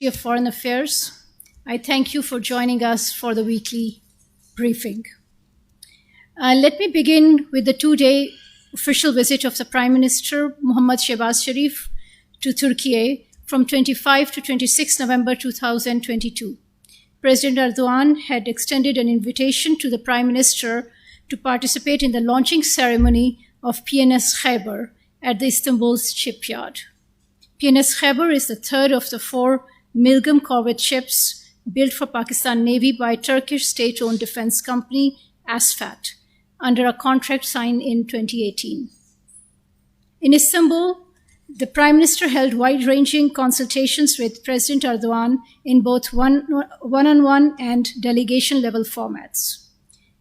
Of Foreign Affairs. I thank you for joining us for the weekly briefing. Let me begin with the two-day official visit of the Prime Minister Mohammad Shehbaz Sharif to Turkey from 25 to 26 November 2022. President Erdogan had extended an invitation to the Prime Minister to participate in the launching ceremony of PNS Khyber at the Istanbul's shipyard. PNS Khyber is the third of the four Milgem corvette ships built for Pakistan Navy by Turkish state-owned defense company ASFAT under a contract signed in 2018. In Istanbul, the Prime Minister held wide-ranging consultations with President Erdogan in both one-on-one and delegation-level formats.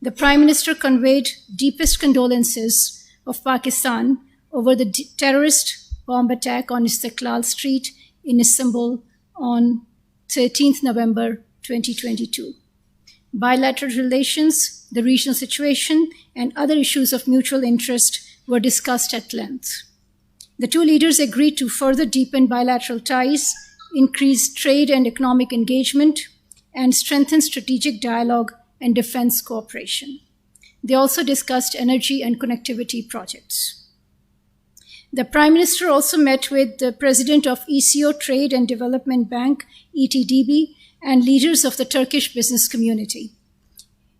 The Prime Minister conveyed deepest condolences of Pakistan over the terrorist bomb attack on Istiklal Street in Istanbul on 13th November 2022. Bilateral relations, the regional situation, and other issues of mutual interest were discussed at length. The two leaders agreed to further deepen bilateral ties, increase trade and economic engagement, and strengthen strategic dialogue and defense cooperation. They also discussed energy and connectivity projects. The Prime Minister also met with the President of ECO Trade and Development Bank, ETDB, and leaders of the Turkish business community.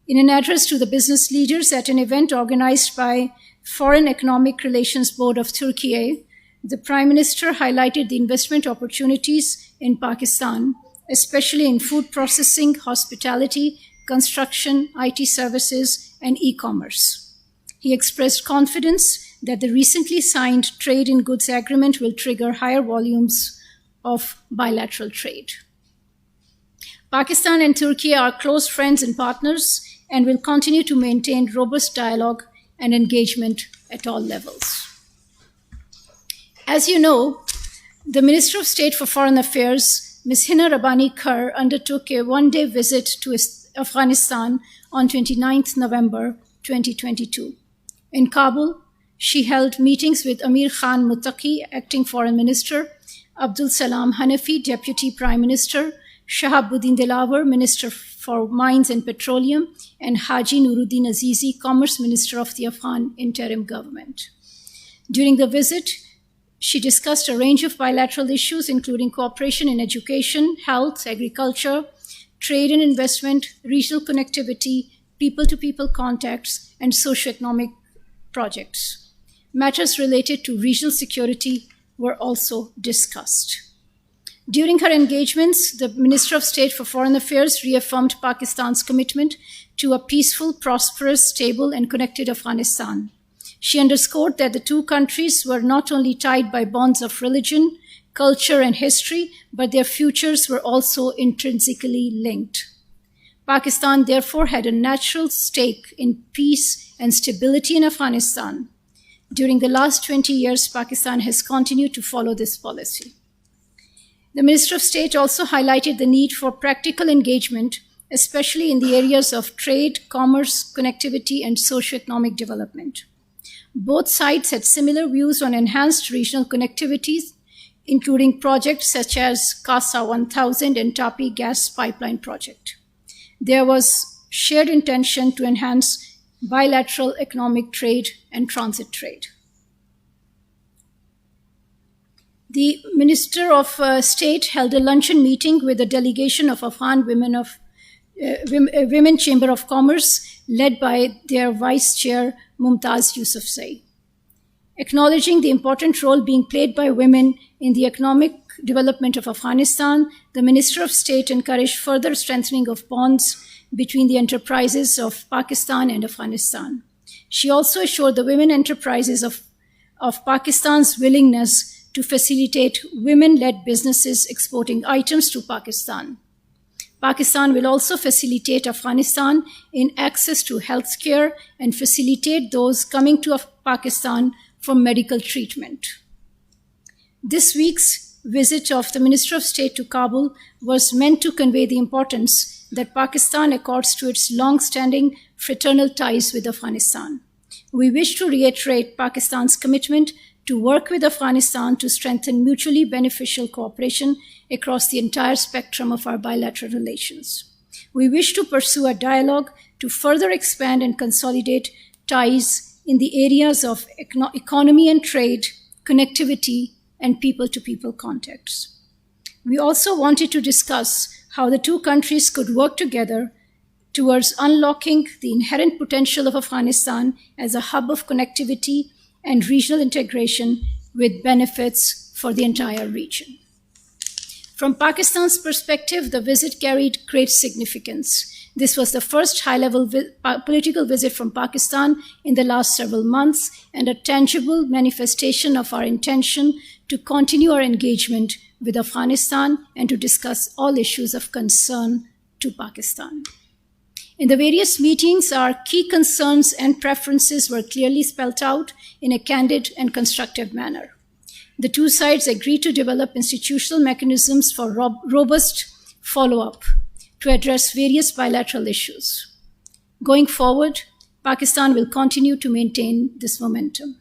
In an address to the business leaders at an event organized by Foreign Economic Relations Board of Turkey, the Prime Minister highlighted the investment opportunities in Pakistan, especially in food processing, hospitality, construction, IT services, and e-commerce. He expressed confidence that the recently signed trade in goods agreement will trigger higher volumes of bilateral trade. Pakistan and Turkey are close friends and partners and will continue to maintain robust dialogue and engagement at all levels. As you know, the Minister of State for Foreign Affairs, Ms. Hina Rabbani Kar, undertook a one-day visit to Afghanistan on 29th November 2022. In Kabul, she held meetings with Amir Khan Muttaqi, Acting Foreign Minister, Abdul Salam Hanafi, Deputy Prime Minister, Shahabuddin Dilawar, Minister for Mines and Petroleum, and Haji Nuruddin Azizi, Commerce Minister of the Afghan Interim Government. During the visit, she discussed a range of bilateral issues, including cooperation in education, health, agriculture, trade and investment, regional connectivity, people-to-people contacts, and socioeconomic projects. Matters related to regional security were also discussed. During her engagements, the Minister of State for Foreign Affairs reaffirmed Pakistan's commitment to a peaceful, prosperous, stable, and connected Afghanistan. She underscored that the two countries were not only tied by bonds of religion, culture, and history, but their futures were also intrinsically linked. Pakistan therefore had a natural stake in peace and stability in Afghanistan. During the last 20 years, Pakistan has continued to follow this policy. The Minister of State also highlighted the need for practical engagement, especially in the areas of trade, commerce, connectivity, and socioeconomic development. Both sides had similar views on enhanced regional connectivities, including projects such as CASA 1000 and Tapi gas pipeline project. There was shared intention to enhance bilateral economic trade and transit trade. The Minister of State held a luncheon meeting with a delegation of Afghan Women Chamber of Commerce, led by their Vice Chair, Mumtaz Yousafzai. Acknowledging the important role being played by women in the economic development of Afghanistan, the Minister of State encouraged further strengthening of bonds between the enterprises of Pakistan and Afghanistan. She also assured the women enterprises of Pakistan's willingness to facilitate women-led businesses exporting items to Pakistan. Pakistan will also facilitate Afghanistan in access to healthcare and facilitate those coming to Pakistan for medical treatment. This week's visit of the Minister of State to Kabul was meant to convey the importance that Pakistan accords to its long-standing fraternal ties with Afghanistan. We wish to reiterate Pakistan's commitment to work with Afghanistan to strengthen mutually beneficial cooperation across the entire spectrum of our bilateral relations. We wish to pursue a dialogue to further expand and consolidate ties in the areas of economy and trade, connectivity, and people-to-people contacts. We also wanted to discuss how the two countries could work together towards unlocking the inherent potential of Afghanistan as a hub of connectivity and regional integration with benefits for the entire region. From Pakistan's perspective, the visit carried great significance. This was the first high-level political visit from Pakistan in the last several months and a tangible manifestation of our intention to continue our engagement with Afghanistan and to discuss all issues of concern to Pakistan. In the various meetings, our key concerns and preferences were clearly spelled out in a candid and constructive manner. The two sides agreed to develop institutional mechanisms for robust follow-up to address various bilateral issues. Going forward, Pakistan will continue to maintain this momentum.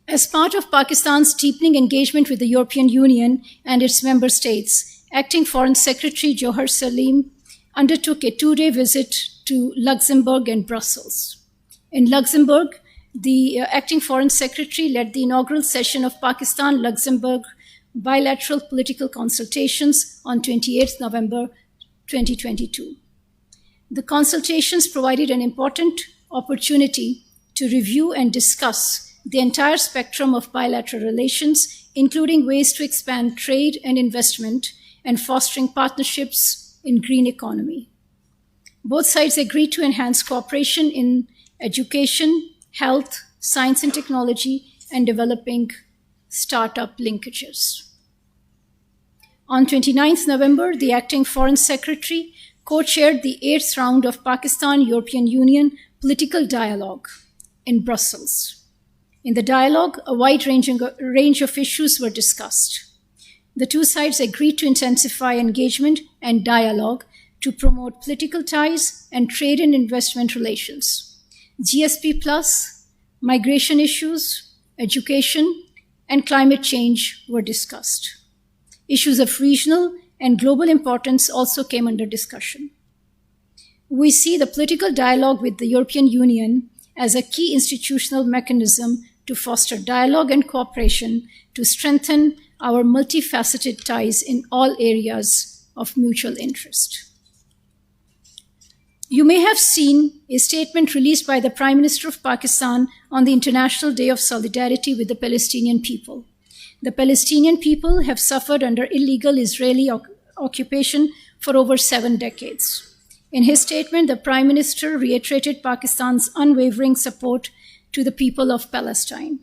As part of Pakistan's deepening engagement with the European Union and its member states, Acting Foreign Secretary Johar Salim undertook a two-day visit to Luxembourg and Brussels. In Luxembourg, the Acting Foreign Secretary led the inaugural session of Pakistan-Luxembourg bilateral political consultations on 28 November 2022. The consultations provided an important opportunity to review and discuss the entire spectrum of bilateral relations, including ways to expand trade and investment and fostering partnerships in green economy. Both sides agreed to enhance cooperation in education, health, science and technology, and developing startup linkages. On 29th November, the Acting Foreign Secretary co-chaired the 8th round of Pakistan-European Union political dialogue in Brussels. In the dialogue, a wide range of issues were discussed. The two sides agreed to intensify engagement and dialogue to promote political ties and trade and investment relations. GSP+, migration issues, education, and climate change were discussed. Issues of regional and global importance also came under discussion. We see the political dialogue with the European Union as a key institutional mechanism to foster dialogue and cooperation to strengthen our multifaceted ties in all areas of mutual interest. You may have seen a statement released by the Prime Minister of Pakistan on the International Day of Solidarity with the Palestinian people. The Palestinian people have suffered under illegal Israeli occupation for over 7 decades. In his statement, the Prime Minister reiterated Pakistan's unwavering support to the people of Palestine.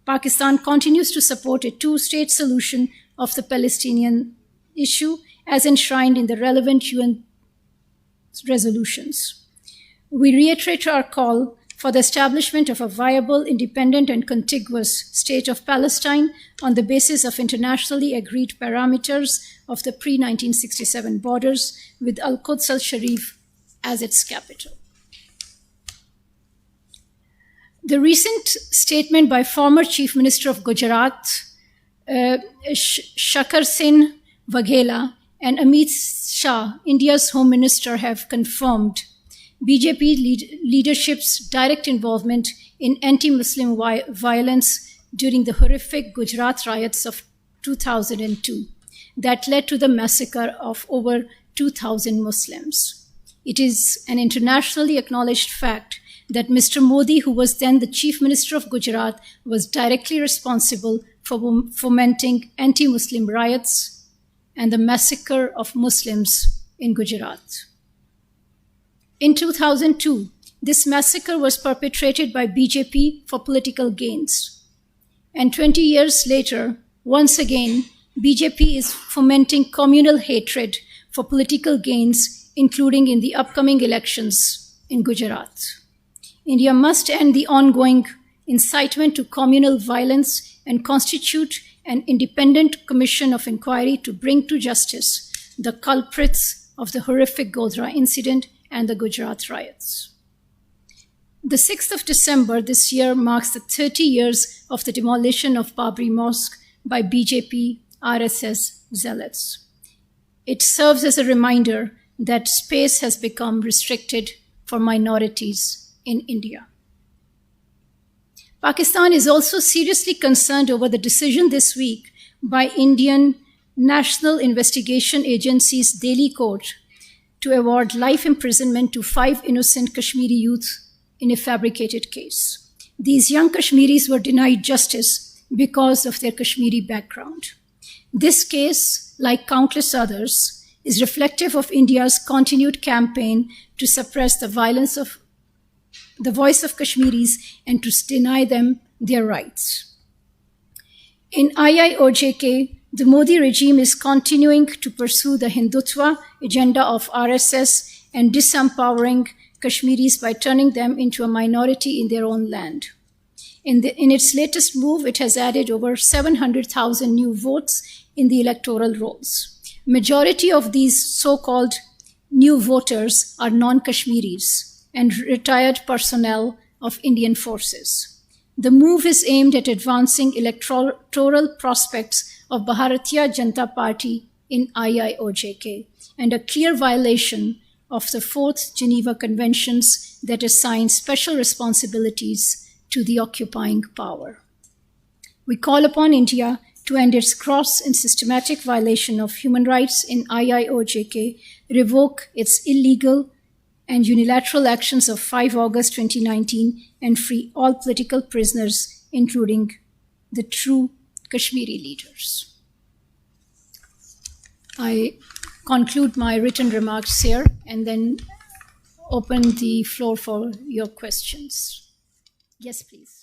Pakistan continues to support a two-state solution of the Palestinian issue as enshrined in the relevant UN resolutions. We reiterate our call for the establishment of a viable, independent, and contiguous state of Palestine on the basis of internationally agreed parameters of the pre-1967 borders with Al-Quds al-Sharif as its capital. The recent statement by former Chief Minister of Gujarat, Shakar Singh Waghela, and Amit Shah, India's Home Minister, have confirmed BJP leadership's direct involvement in anti-Muslim violence during the horrific Gujarat riots of 2002 that led to the massacre of over 2,000 Muslims. It is an internationally acknowledged fact that Mr. Modi, who was then the Chief Minister of Gujarat, was directly responsible for fomenting anti-Muslim riots and the massacre of Muslims in Gujarat. In 2002, this massacre was perpetrated by BJP for political gains. And 20 years later, once again, BJP is fomenting communal hatred for political gains, including in the upcoming elections in Gujarat. India must end the ongoing incitement to communal violence and constitute an independent commission of inquiry to bring to justice the culprits of the horrific Godhra incident and the Gujarat riots. The 6th of December this year marks the 30 years of the demolition of Babri Mosque by BJP RSS zealots. It serves as a reminder that space has become restricted for minorities in India. Pakistan is also seriously concerned over the decision this week by Indian National Investigation Agency's Delhi court to award life imprisonment to 5 innocent Kashmiri youth in a fabricated case. These young Kashmiris were denied justice because of their Kashmiri background. This case, like countless others, is reflective of India's continued campaign to suppress the voice of Kashmiris and to deny them their rights. In IIOJK, the Modi regime is continuing to pursue the Hindutva agenda of RSS and disempowering Kashmiris by turning them into a minority in their own land. In its latest move, it has added over 700,000 new votes in the electoral rolls. Majority of these so-called new voters are non-Kashmiris and retired personnel of Indian forces. The move is aimed at advancing electoral prospects of Bharatiya Janata Party in IIOJK and a clear violation of the 4th Geneva Conventions that assign special responsibilities to the occupying power. We call upon India to end its gross and systematic violation of human rights in IIOJK, revoke its illegal and unilateral actions of 5 August 2019, and free all political prisoners, including the true Kashmiri leaders. I conclude my written remarks here and then open the floor for your questions. Yes, please.